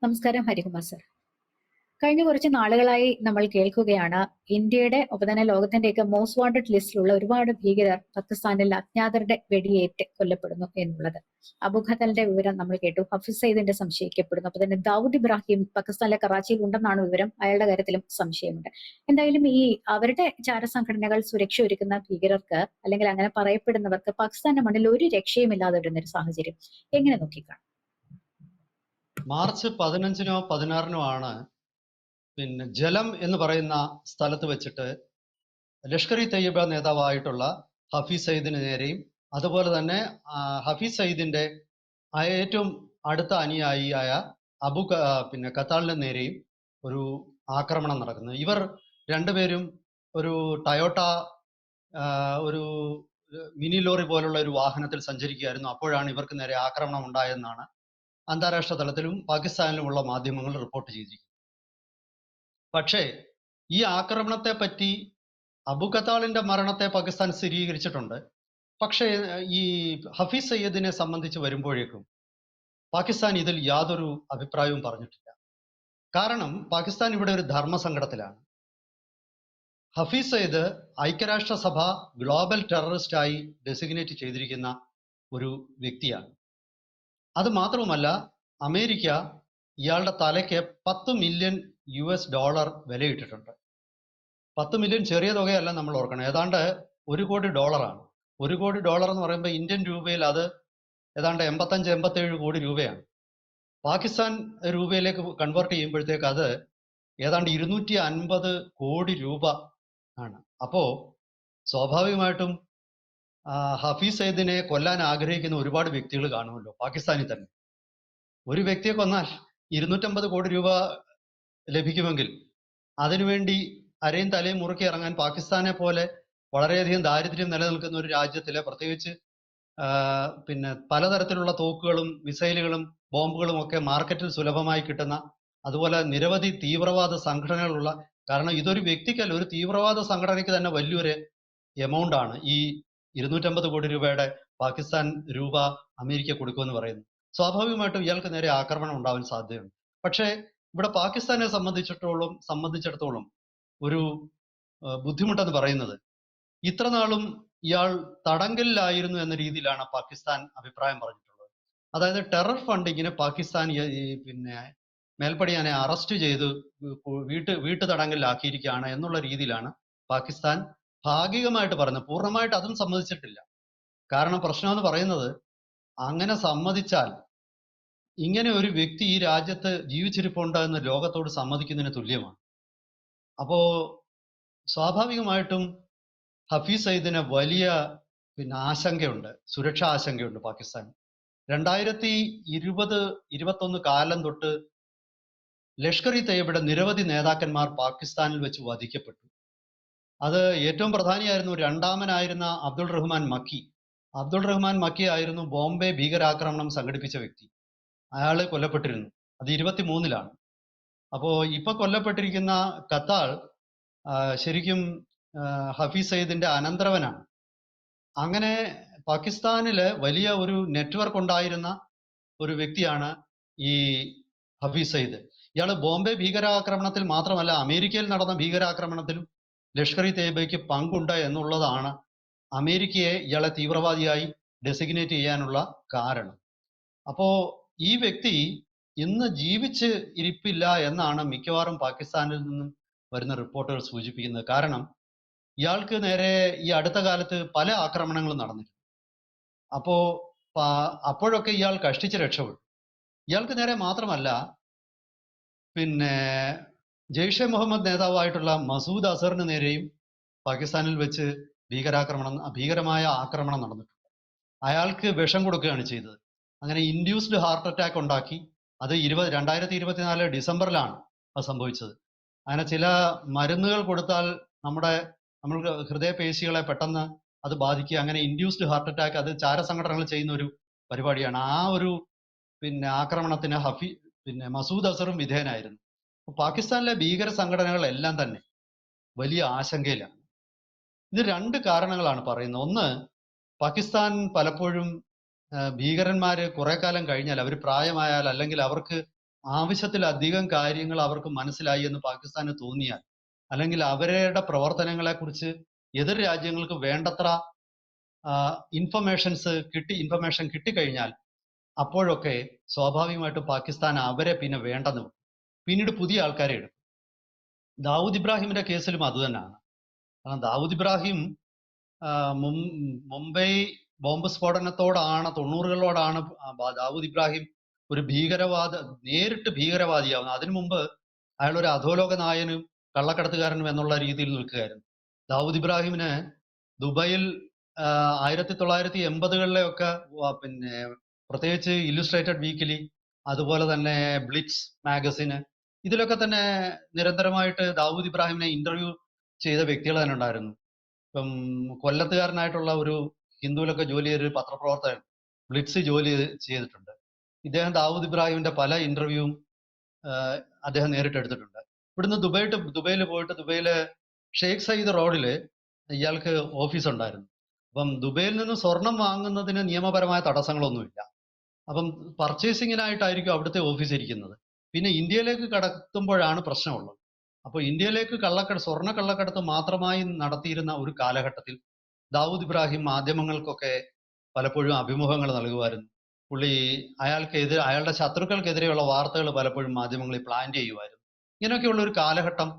നമസ്കാരം ഹരികുമാർ സർ. കഴിഞ്ഞ കുറച്ച് നാളുകളായി നമ്മൾ കേൾക്കുകയാണ് ഇന്ത്യയുടെ ഒപ്പം തന്നെ ലോകത്തിന്റെയൊക്കെ മോസ്റ്റ് വാണ്ടഡ് ലിസ്റ്റിലുള്ള ഒരുപാട് ഭീകരർ പാകിസ്ഥാനിൽ അജ്ഞാതരുടെ വെടിയേറ്റ് കൊല്ലപ്പെടുന്നു എന്നുള്ളത്. അബു ഖത്തലിന്റെ വിവരം നമ്മൾ കേട്ടു. ഹഫീസ് സയ്യിദിന്റെ സംശയിക്കപ്പെടുന്നു. അപ്പൊ തന്നെ ദാവൂദ് ഇബ്രാഹിം പാകിസ്ഥാനിലെ കറാച്ചിയിൽ ഉണ്ടെന്നാണ് വിവരം. അയാളുടെ കാര്യത്തിലും സംശയമുണ്ട്. എന്തായാലും ഈ അവരുടെ ചാരസംഘടനകൾ സുരക്ഷ ഒരുക്കുന്ന ഭീകരർക്ക് അല്ലെങ്കിൽ അങ്ങനെ പറയപ്പെടുന്നവർക്ക് പാകിസ്ഥാന്റെ മണ്ണിൽ ഒരു രക്ഷയുമില്ലാതെ വരുന്നൊരു സാഹചര്യം എങ്ങനെ നോക്കിക്കാണും? മാർച്ച് 15-നോ 16-നോ ആണ് ജലം എന്ന് പറയുന്ന സ്ഥലത്ത് വെച്ചിട്ട് ലഷ്കർ ഇ തയ്യബ നേതാവായിട്ടുള്ള ഹഫീസ് സയ്യിദിന് നേരെയും അതുപോലെ തന്നെ ഹഫീസ് സയ്യിദിന്റെ ഏറ്റവും അടുത്ത അനുയായിയായ ഖത്താലിന് നേരെയും ഒരു ആക്രമണം നടക്കുന്നത്. ഇവർ രണ്ടുപേരും ഒരു ടയോട്ട ഒരു മിനി ലോറി പോലുള്ള ഒരു വാഹനത്തിൽ സഞ്ചരിക്കുകയായിരുന്നു. അപ്പോഴാണ് ഇവർക്ക് നേരെ ആക്രമണം ഉണ്ടായെന്നാണ് അന്താരാഷ്ട്ര തലത്തിലും പാകിസ്ഥാനിലുമുള്ള മാധ്യമങ്ങൾ റിപ്പോർട്ട് ചെയ്തിരിക്കുന്നത്. പക്ഷേ ഈ ആക്രമണത്തെ പറ്റി അബു ഖത്താലിന്റെ മരണത്തെ പാകിസ്ഥാൻ സ്ഥിരീകരിച്ചിട്ടുണ്ട്. പക്ഷേ ഈ ഹഫീസ് സയ്യിദിനെ സംബന്ധിച്ച് വരുമ്പോഴേക്കും പാകിസ്ഥാൻ ഇതിൽ യാതൊരു അഭിപ്രായവും പറഞ്ഞിട്ടില്ല. കാരണം പാകിസ്ഥാൻ ഇവിടെ ഒരു ധർമ്മസങ്കടത്തിലാണ്. ഹഫീസ് സയ്യിദ് ഐക്യരാഷ്ട്രസഭ ഗ്ലോബൽ ടെററിസ്റ്റായി ഡെസിഗ്നേറ്റ് ചെയ്തിരിക്കുന്ന ഒരു വ്യക്തിയാണ്. അത് മാത്രവുമല്ല, അമേരിക്ക ഇയാളുടെ തലയ്ക്ക് $10 മില്യൺ വിലയിട്ടിട്ടുണ്ട്. 10 മില്യൺ ചെറിയ തുകയല്ല, നമ്മൾ ഓർക്കണം. ഏതാണ്ട് $1 കോടി. $1 കോടി എന്ന് പറയുമ്പോൾ ഇന്ത്യൻ രൂപയിൽ അത് ഏതാണ്ട് 85-87 കോടി രൂപയാണ്. പാകിസ്ഥാൻ രൂപയിലേക്ക് കൺവേർട്ട് ചെയ്യുമ്പോഴത്തേക്ക് അത് ഏതാണ്ട് 250 കോടി രൂപ ആണ്. അപ്പോ സ്വാഭാവികമായിട്ടും ഹഫീസ് സയ്യിദിനെ കൊല്ലാൻ ആഗ്രഹിക്കുന്ന ഒരുപാട് വ്യക്തികൾ കാണുമല്ലോ പാകിസ്ഥാനിൽ തന്നെ. ഒരു വ്യക്തിയെ കൊന്നാൽ 250 കോടി രൂപ ലഭിക്കുമെങ്കിൽ അതിനുവേണ്ടി അരയും തലയും മുറുക്കി ഇറങ്ങാൻ പാകിസ്ഥാനെ പോലെ വളരെയധികം ദാരിദ്ര്യം നിലനിൽക്കുന്ന ഒരു രാജ്യത്തിലെ, പ്രത്യേകിച്ച് പലതരത്തിലുള്ള തോക്കുകളും മിസൈലുകളും ബോംബുകളും ഒക്കെ മാർക്കറ്റിൽ സുലഭമായി കിട്ടുന്ന, അതുപോലെ നിരവധി തീവ്രവാദ സംഘടനകളുള്ള, കാരണം ഇതൊരു വ്യക്തിക്കല്ല, ഒരു തീവ്രവാദ സംഘടനയ്ക്ക് തന്നെ വലിയൊരു എമൗണ്ട് ആണ് ഈ 250 കോടി രൂപയുടെ പാകിസ്ഥാൻ രൂപ അമേരിക്ക കൊടുക്കുമെന്ന് പറയുന്നു. സ്വാഭാവികമായിട്ടും ഇയാൾക്ക് നേരെ ആക്രമണം ഉണ്ടാവാൻ സാധ്യതയുണ്ട്. പക്ഷേ ഇവിടെ പാകിസ്ഥാനെ സംബന്ധിച്ചിടത്തോളം ഒരു ബുദ്ധിമുട്ടെന്ന് പറയുന്നത്, ഇത്ര നാളും ഇയാൾ തടങ്കലിലായിരുന്നു എന്ന രീതിയിലാണ് പാകിസ്ഥാൻ അഭിപ്രായം പറഞ്ഞിട്ടുള്ളത്. അതായത് ടെറർ ഫണ്ടിങ്ങിന് പാകിസ്ഥാൻ മേൽപ്പടിയാനെ അറസ്റ്റ് ചെയ്ത് വീട്ടു തടങ്കലിലാക്കിയിരിക്കുകയാണ് എന്നുള്ള രീതിയിലാണ് പാകിസ്ഥാൻ ഭാഗികമായിട്ട് പറയുന്നത്. പൂർണ്ണമായിട്ട് അതും സമ്മതിച്ചിട്ടില്ല. കാരണം പ്രശ്നമെന്ന് പറയുന്നത്, അങ്ങനെ സമ്മതിച്ചാൽ ഇങ്ങനെ ഒരു വ്യക്തി ഈ രാജ്യത്ത് ജീവിച്ചിരിപ്പുണ്ട് എന്ന് ലോകത്തോട് സമ്മതിക്കുന്നതിന് തുല്യമാണ്. അപ്പോ സ്വാഭാവികമായിട്ടും ഹഫീസ് സയ്യിദിന് വലിയ ആശങ്കയുണ്ട്, സുരക്ഷാ ആശങ്കയുണ്ട് പാകിസ്ഥാൻ. 2020-21 കാലം തൊട്ട് ലഷ്കർ ഇ തയ്യബയുടെ നിരവധി നേതാക്കന്മാർ പാകിസ്ഥാനിൽ വെച്ച് വധിക്കപ്പെട്ടു. അത് ഏറ്റവും പ്രധാനിയായിരുന്നു രണ്ടാമനായിരുന്ന അബ്ദുൾ റഹ്മാൻ മക്കി ആയിരുന്നു ബോംബെ ഭീകരാക്രമണം സംഘടിപ്പിച്ച വ്യക്തി. അയാള് കൊല്ലപ്പെട്ടിരുന്നു. അത് 23-ലാണ്. അപ്പോ ഇപ്പൊ കൊല്ലപ്പെട്ടിരിക്കുന്ന ഖത്താൾ ശരിക്കും ഹഫീസ് സയ്യിദിന്റെ അനന്തരവനാണ്. അങ്ങനെ പാകിസ്ഥാനില് വലിയ ഒരു നെറ്റ്വർക്ക് ഉണ്ടായിരുന്ന ഒരു വ്യക്തിയാണ് ഈ ഹഫീസ് സയ്യിദ്. ഇയാള് ബോംബെ ഭീകരാക്രമണത്തിൽ മാത്രമല്ല, അമേരിക്കയിൽ നടന്ന ഭീകരാക്രമണത്തിലും ലഷ്കർ ഇ തയ്യബയ്ക്ക് പങ്കുണ്ട് എന്നുള്ളതാണ് അമേരിക്കയെ ഇയാളെ തീവ്രവാദിയായി ഡെസിഗ്നേറ്റ് ചെയ്യാനുള്ള കാരണം. അപ്പോ ഈ വ്യക്തി ഇന്ന് ജീവിച്ച് ഇരിപ്പില്ല എന്നാണ് മിക്കവാറും പാകിസ്ഥാനിൽ നിന്നും വരുന്ന റിപ്പോർട്ടുകൾ സൂചിപ്പിക്കുന്നത്. കാരണം ഇയാൾക്ക് നേരെ ഈ അടുത്ത കാലത്ത് പല ആക്രമണങ്ങളും നടന്നിട്ടുണ്ട്. അപ്പോഴൊക്കെ ഇയാൾ കഷ്ടിച്ച് രക്ഷപ്പെട്ടു. ഇയാൾക്ക് നേരെ മാത്രമല്ല, ജെയ്ഷെ മുഹമ്മദ് നേതാവായിട്ടുള്ള മസൂദ് അസറിന് നേരെയും പാകിസ്ഥാനിൽ വെച്ച് ഭീകരമായ ആക്രമണം നടന്നിട്ടുണ്ട്. അയാൾക്ക് വിഷം കൊടുക്കുകയാണ് ചെയ്തത്. അങ്ങനെ ഇൻഡ്യൂസ്ഡ് ഹാർട്ട് അറ്റാക്ക് ഉണ്ടാക്കി. അത് 2024 ഡിസംബറിലാണ് അത് സംഭവിച്ചത്. അങ്ങനെ ചില മരുന്നുകൾ കൊടുത്താൽ നമ്മൾക്ക് ഹൃദയപേശികളെ പെട്ടെന്ന് അത് ബാധിക്കുക. അങ്ങനെ ഇൻഡ്യൂസ്ഡ് ഹാർട്ട് അറ്റാക്ക്, അത് ചാരസംഘടനകൾ ചെയ്യുന്ന ഒരു പരിപാടിയാണ്. ആ ഒരു ആക്രമണത്തിന് മസൂദ് അസറും വിധേയനായിരുന്നു. പാകിസ്ഥാനിലെ ഭീകര സംഘടനകളെല്ലാം തന്നെ വലിയ ആശങ്കയിലാണ്. ഇത് 2 കാരണങ്ങളാണ് പറയുന്നത്. ഒന്ന്, പാകിസ്ഥാൻ പലപ്പോഴും ഭീകരന്മാര് കുറെ കാലം കഴിഞ്ഞാൽ, അവർ പ്രായമായാൽ അല്ലെങ്കിൽ അവർക്ക് ആവശ്യത്തിലധികം കാര്യങ്ങൾ അവർക്ക് മനസ്സിലായി എന്ന് പാകിസ്ഥാന് തോന്നിയാൽ, അല്ലെങ്കിൽ അവരുടെ പ്രവർത്തനങ്ങളെ കുറിച്ച് എതിർ രാജ്യങ്ങൾക്ക് വേണ്ടത്ര ഇൻഫർമേഷൻ കിട്ടിക്കഴിഞ്ഞാൽ അപ്പോഴൊക്കെ സ്വാഭാവികമായിട്ടും പാകിസ്ഥാൻ അവരെ പിന്നെ വേണ്ടെന്ന് വെക്കും. പിന്നീട് പുതിയ ആൾക്കാരെ എടുക്കും. ദാവൂദ് ഇബ്രാഹിമിന്റെ കേസിലും അത് തന്നെയാണ്. കാരണം ദാവൂദ് ഇബ്രാഹിം മുംബൈ ബോംബ് സ്ഫോടനത്തോടാണ് 90കളോടാണ് ദാവൂദ് ഇബ്രാഹിം ഒരു നേരിട്ട് ഭീകരവാദിയാവുന്നത്. അതിനു മുമ്പ് അയാൾ ഒരു അധോലോക നായനും കള്ളക്കടത്തുകാരനും എന്നുള്ള രീതിയിൽ നിൽക്കുകയായിരുന്നു. ദാവൂദ് ഇബ്രാഹിമിന് ദുബായിൽ 1980കളിലെയൊക്കെ പിന്നെ പ്രത്യേകിച്ച് ഇല്ലുസ്ട്രേറ്റഡ് വീക്കിലി, അതുപോലെ തന്നെ ബ്ലിറ്റ്സ് മാഗസിന്, ഇതിലൊക്കെ തന്നെ നിരന്തരമായിട്ട് ദാവൂദ് ഇബ്രാഹിമിനെ ഇന്റർവ്യൂ ചെയ്ത വ്യക്തികൾ തന്നെ ഉണ്ടായിരുന്നു. ഇപ്പം കൊല്ലത്തുകാരനായിട്ടുള്ള ഒരു ഹിന്ദുവിലൊക്കെ ജോലി ചെയ്തൊരു പത്രപ്രവർത്തകൻ ബ്ലിറ്റ്സ് ജോലി ചെയ്തിട്ടുണ്ട്. ഇദ്ദേഹം ദാവൂദ് ഇബ്രാഹിമിന്റെ പല ഇന്റർവ്യൂവും അദ്ദേഹം നേരിട്ട് എടുത്തിട്ടുണ്ട്. ഇവിടുന്ന് ദുബൈയിൽ പോയിട്ട് ദുബൈയിലെ ഷെയ്ഖ് സയ്യിദ് റോഡില് ഇയാൾക്ക് ഓഫീസ് ഉണ്ടായിരുന്നു. അപ്പം ദുബൈയിൽ നിന്ന് സ്വർണം വാങ്ങുന്നതിന് നിയമപരമായ തടസ്സങ്ങളൊന്നുമില്ല. അപ്പം പർച്ചേസിങ്ങിനായിട്ടായിരിക്കും അവിടുത്തെ ഓഫീസ് ഇരിക്കുന്നത്. പിന്നെ ഇന്ത്യയിലേക്ക് കടത്തുമ്പോഴാണ് പ്രശ്നമുള്ളത്. അപ്പോൾ ഇന്ത്യയിലേക്ക് സ്വർണ്ണ കള്ളക്കടത്ത് മാത്രമായി നടത്തിയിരുന്ന ഒരു കാലഘട്ടത്തിൽ ദാവൂദ് ഇബ്രാഹിം മാധ്യമങ്ങൾക്കൊക്കെ പലപ്പോഴും അഭിമുഖങ്ങൾ നൽകുമായിരുന്നു. പുള്ളി അയാളുടെ ശത്രുക്കൾക്കെതിരെയുള്ള വാർത്തകൾ പലപ്പോഴും മാധ്യമങ്ങളിൽ പ്ലാൻ ചെയ്യുമായിരുന്നു. ഇങ്ങനെയൊക്കെയുള്ള ഒരു കാലഘട്ടം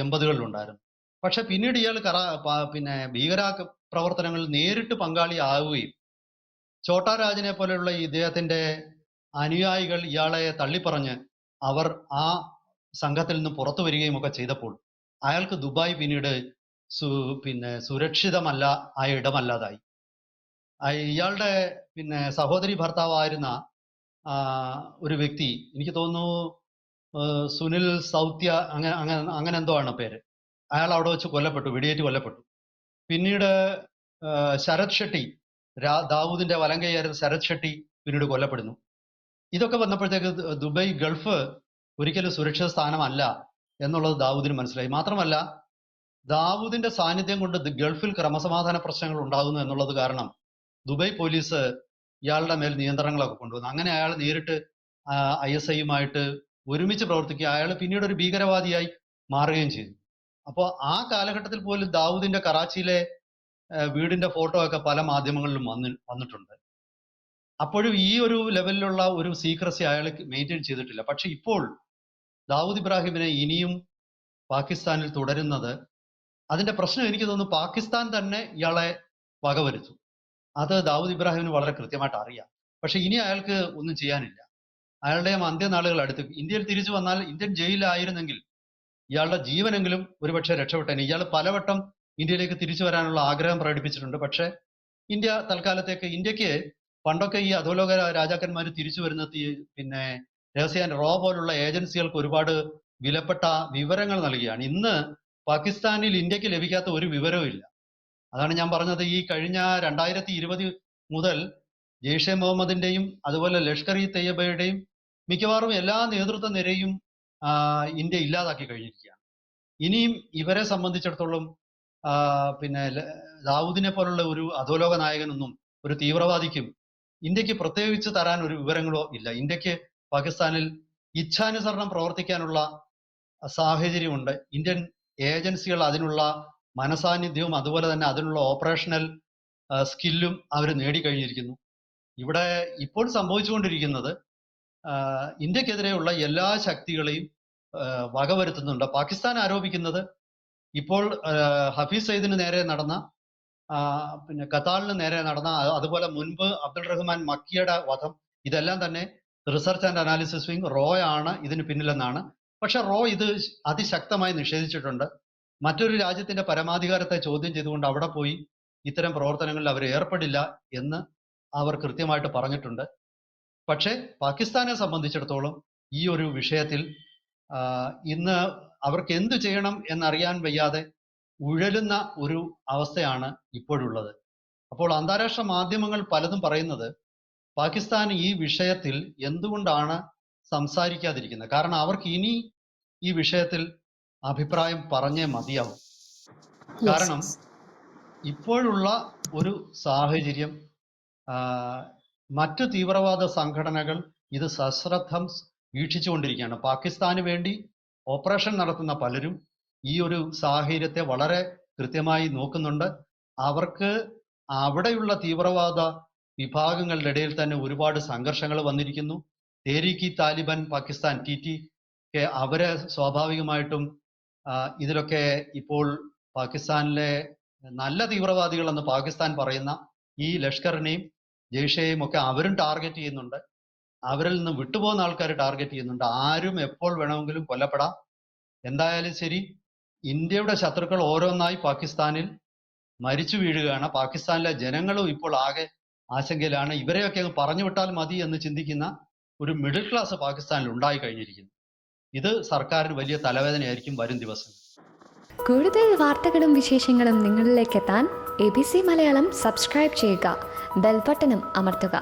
80കളിലുണ്ടായിരുന്നു. പക്ഷെ പിന്നീട് ഇയാൾ പിന്നെ ഭീകര പ്രവർത്തനങ്ങളിൽ നേരിട്ട് പങ്കാളിയാവുകയും ഛോട്ടാ രാജനെ പോലെയുള്ള ഇദ്ദേഹത്തിന്റെ അനുയായികൾ ഇയാളെ തള്ളിപ്പറഞ്ഞ് അവർ ആ സംഘത്തിൽ നിന്ന് പുറത്തു വരികയും ഒക്കെ ചെയ്തപ്പോൾ അയാൾക്ക് ദുബായ് പിന്നീട് പിന്നെ സുരക്ഷിതമല്ല ആയ ഇടമല്ലാതായി. ഇയാളുടെ പിന്നെ സഹോദരി ഭർത്താവായിരുന്ന ഒരു വ്യക്തി, എനിക്ക് തോന്നുന്നു സുനിൽ സൗത്യ അങ്ങനെ എന്തോ ആണ് പേര്, അയാൾ അവിടെ വെച്ച് കൊല്ലപ്പെട്ടു, വെടിയേറ്റ് കൊല്ലപ്പെട്ടു. പിന്നീട് ശരത് ഷെട്ടി, ദാവൂദിന്റെ വലങ്കയായിരുന്ന ശരത് ഷെട്ടി പിന്നീട് കൊല്ലപ്പെടുന്നു. ഇതൊക്കെ വന്നപ്പോഴത്തേക്ക് ദുബായ് ഗൾഫ് ഒരിക്കലും സുരക്ഷിത സ്ഥാനമല്ല എന്നുള്ളത് ദാവൂദിന് മനസ്സിലായി. മാത്രമല്ല ദാവൂദിന്റെ സാന്നിധ്യം കൊണ്ട് ഗൾഫിൽ ക്രമസമാധാന പ്രശ്നങ്ങൾ ഉണ്ടാകുന്നു എന്നുള്ളത് കാരണം ദുബായ് പോലീസ് ഇയാളുടെ മേൽ നിയന്ത്രണങ്ങളൊക്കെ കൊണ്ടുവന്നു. അങ്ങനെ അയാൾ നേരിട്ട് ISIയുമായിട്ട് ഒരുമിച്ച് പ്രവർത്തിക്കുക, അയാൾ പിന്നീട് ഒരു ഭീകരവാദിയായി മാറുകയും ചെയ്തു. അപ്പോൾ ആ കാലഘട്ടത്തിൽ പോലും ദാവൂദിന്റെ കറാച്ചിയിലെ വീടിന്റെ ഫോട്ടോ ഒക്കെ പല മാധ്യമങ്ങളിലും വന്നിട്ടുണ്ട്. അപ്പോഴും ഈ ഒരു ലെവലിലുള്ള ഒരു സീക്രസി അയാൾ മെയിൻറ്റെയിൻ ചെയ്തിട്ടില്ല. പക്ഷെ ഇപ്പോൾ ദാവൂദ് ഇബ്രാഹിമിനെ ഇനിയും പാകിസ്ഥാനിൽ തുടരുന്നത്, അതിന്റെ പ്രശ്നം എനിക്ക് തോന്നുന്നു പാകിസ്ഥാൻ തന്നെ ഇയാളെ വകവരുത്തു. അത് ദാവൂദ് ഇബ്രാഹിമിന് വളരെ കൃത്യമായിട്ട് അറിയാം. പക്ഷെ ഇനി അയാൾക്ക് ഒന്നും ചെയ്യാനില്ല. അയാളുടെയും അന്ത്യനാളുകൾ അടുത്ത്. ഇന്ത്യയിൽ തിരിച്ചു വന്നാൽ, ഇന്ത്യൻ ജയിലിലായിരുന്നെങ്കിൽ ഇയാളുടെ ജീവനെങ്കിലും ഒരുപക്ഷെ രക്ഷപ്പെട്ടേനെ. ഇയാൾ പലവട്ടം ഇന്ത്യയിലേക്ക് തിരിച്ചു വരാനുള്ള ആഗ്രഹം പ്രകടിപ്പിച്ചിട്ടുണ്ട്. പക്ഷെ ഇന്ത്യ തൽക്കാലത്തേക്ക്, ഇന്ത്യക്ക് പണ്ടൊക്കെ ഈ അധോലോക രാജാക്കന്മാർ തിരിച്ചു വരുന്ന പിന്നെ രഹസ്യാന്വേഷണ റോ പോലുള്ള ഏജൻസികൾക്ക് ഒരുപാട് വിലപ്പെട്ട വിവരങ്ങൾ നൽകിയാണ്. ഇന്ന് പാകിസ്ഥാനിൽ ഇന്ത്യക്ക് ലഭിക്കാത്ത ഒരു വിവരവും ഇല്ല. അതാണ് ഞാൻ പറഞ്ഞത്, ഈ കഴിഞ്ഞ 2020 മുതൽ ജെയ്ഷെ മുഹമ്മദിന്റെയും അതുപോലെ ലഷ്കർ ഇ തയ്യബയുടെയും മിക്കവാറും എല്ലാ നേതൃത്വ നിരയും ഇന്ത്യ ഇല്ലാതാക്കി കഴിഞ്ഞിരിക്കുകയാണ്. ഇനിയും ഇവരെ സംബന്ധിച്ചിടത്തോളം പിന്നെ ദാവൂദിനെ പോലുള്ള ഒരു അധോലോക നായകനൊന്നും ഒരു തീവ്രവാദിക്കും ഇന്ത്യക്ക് പ്രത്യേകിച്ച് തരാൻ ഒരു വിവരങ്ങളോ ഇല്ല. ഇന്ത്യക്ക് പാകിസ്ഥാനിൽ ഇച്ഛാനുസരണം പ്രവർത്തിക്കാനുള്ള സാഹചര്യമുണ്ട്. ഇന്ത്യൻ ഏജൻസികൾ അതിനുള്ള മനസാന്നിധ്യവും അതുപോലെ തന്നെ അതിനുള്ള ഓപ്പറേഷണൽ സ്കില്ലും അവർ നേടിക്കഴിഞ്ഞിരിക്കുന്നു. ഇവിടെ ഇപ്പോൾ സംഭവിച്ചുകൊണ്ടിരിക്കുന്നത് ഇന്ത്യക്കെതിരെയുള്ള എല്ലാ ശക്തികളെയും വകവരുത്തുന്നുണ്ട്. പാകിസ്ഥാൻ ആരോപിക്കുന്നത് ഇപ്പോൾ ഹഫീസ് സയ്യിദിന് നേരെ നടന്ന, പിന്നെ ഖത്താലിന് നേരെ നടന്ന, അതുപോലെ മുൻപ് അബ്ദുൾ റഹ്മാൻ മക്കിയുടെ വധം, ഇതെല്ലാം തന്നെ റിസർച്ച് ആൻഡ് അനാലിസിസ് വിങ് റോ ആണ് ഇതിന് പിന്നിലെന്നാണ്. പക്ഷെ റോ ഇത് അതിശക്തമായി നിഷേധിച്ചിട്ടുണ്ട്. മറ്റൊരു രാജ്യത്തിന്റെ പരമാധികാരത്തെ ചോദ്യം ചെയ്തുകൊണ്ട് അവിടെ പോയി ഇത്തരം പ്രവർത്തനങ്ങളിൽ അവർ ഏർപ്പെടില്ല എന്ന് അവർ കൃത്യമായിട്ട് പറഞ്ഞിട്ടുണ്ട്. പക്ഷെ പാകിസ്ഥാനെ സംബന്ധിച്ചിടത്തോളം ഈ ഒരു വിഷയത്തിൽ ഇന്ന് അവർക്ക് എന്തു ചെയ്യണം എന്നറിയാൻ വയ്യാതെ ഉഴലുന്ന ഒരു അവസ്ഥയാണ് ഇപ്പോഴുള്ളത്. അപ്പോൾ അന്താരാഷ്ട്ര മാധ്യമങ്ങൾ പലതും പറയുന്നത് പാകിസ്ഥാൻ ഈ വിഷയത്തിൽ എന്തുകൊണ്ടാണ് സംസാരിക്കാതിരിക്കുന്നത്. കാരണം അവർക്ക് ഇനി ഈ വിഷയത്തിൽ അഭിപ്രായം പറഞ്ഞേ മതിയാവും. കാരണം ഇപ്പോഴുള്ള ഒരു സാഹചര്യം, മറ്റു തീവ്രവാദ സംഘടനകൾ ഇത് സശ്രദ്ധം വീക്ഷിച്ചുകൊണ്ടിരിക്കുകയാണ്. പാകിസ്ഥാന് വേണ്ടി ഓപ്പറേഷൻ നടത്തുന്ന പലരും ഈ ഒരു സാഹചര്യത്തെ വളരെ കൃത്യമായി നോക്കുന്നുണ്ട്. അവർക്ക് അവിടെയുള്ള തീവ്രവാദ വിഭാഗങ്ങളുടെ ഇടയിൽ തന്നെ ഒരുപാട് സംഘർഷങ്ങൾ വന്നിരിക്കുന്നു. തെഹ്രീക്ക് താലിബാൻ പാകിസ്ഥാൻ TT അവരെ സ്വാഭാവികമായിട്ടും ഇതിലൊക്കെ ഇപ്പോൾ പാകിസ്ഥാനിലെ നല്ല തീവ്രവാദികളെന്ന് പാകിസ്ഥാൻ പറയുന്ന ഈ ലഷ്കറിനെയും ജെയ്ഷയെയും ഒക്കെ അവരും ടാർഗറ്റ് ചെയ്യുന്നുണ്ട്. അവരിൽ നിന്ന് വിട്ടുപോകുന്ന ആൾക്കാർ ടാർഗറ്റ് ചെയ്യുന്നുണ്ട്. ആരും എപ്പോൾ വേണമെങ്കിലും കൊല്ലപ്പെടാം. എന്തായാലും ശരി, ഇന്ത്യയുടെ ശത്രുക്കൾ ഓരോന്നായി പാകിസ്ഥാനിൽ മരിച്ചു വീഴുകയാണ്. പാകിസ്ഥാനിലെ ജനങ്ങളും ഇപ്പോൾ ആകെ ആശങ്കയിലാണ്. ഇവരെയൊക്കെ അങ്ങ് പറഞ്ഞു വിട്ടാൽ മതി എന്ന് ചിന്തിക്കുന്ന ഒരു മിഡിൽ ക്ലാസ് പാകിസ്ഥാനിൽ ഉണ്ടായി കഴിഞ്ഞിരിക്കുന്നു. ഇത് സർക്കാരിന് വലിയ തലവേദനയായിരിക്കും വരും ദിവസങ്ങൾ. കൂടുതൽ വാർത്തകളും വിശേഷങ്ങളും നിങ്ങളിലേക്ക് എത്താൻ ABC മലയാളം സബ്സ്ക്രൈബ് ചെയ്യുക, ബെൽ ബട്ടണും അമർത്തുക.